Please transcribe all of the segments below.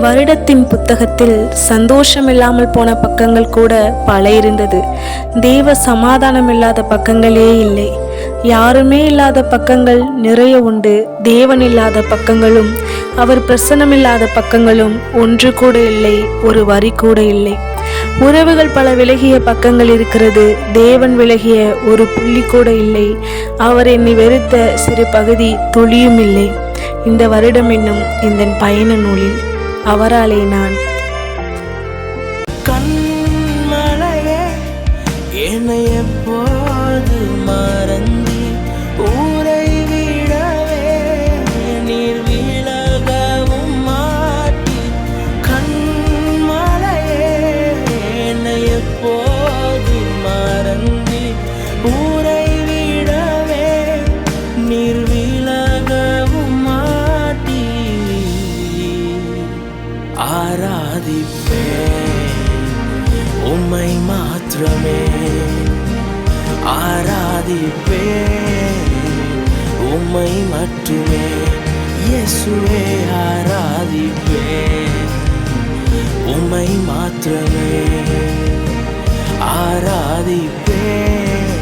வருடத்தின் புத்தகத்தில் சந்தோஷமில்லாமல் போன பக்கங்கள் கூட பல இருந்தது. தேவ சமாதானம் இல்லாத பக்கங்களே இல்லை. யாருமே இல்லாத பக்கங்கள் நிறைய உண்டு. தேவன் இல்லாத பக்கங்களும் அவர் பிரசன்னமில்லாத பக்கங்களும் ஒன்று கூட இல்லை, ஒரு வரி கூட இல்லை. உறவுகள் பல விலகிய பக்கங்கள் இருக்கிறது. தேவன் விலகிய ஒரு புள்ளி கூட இல்லை. அவர் என்னை வெறுத்த சிறு பகுதி துளியும் இல்லை. இந்த வருடம் என்னும் இந்த பயண நூலில் அவராலே நான் கண்மலையே என்னை எப்போது மறந்தி ஊரை விடவே நீர் விலகவும் மாட்டி கண்மலையே என்னை எப்போது மறந்தி ஊரை விடவே நீர் விலகவும் மாட்டி ஆராதிப்பேன் உம்மை மாத்திரமே ஆராதிப்பேன் உம்மை மட்டுமே இயேசுவே ஆராதிப்பேன் உம்மை மாத்திரமே ஆராதிப்பேன்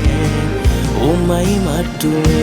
உம்மை மட்டுமே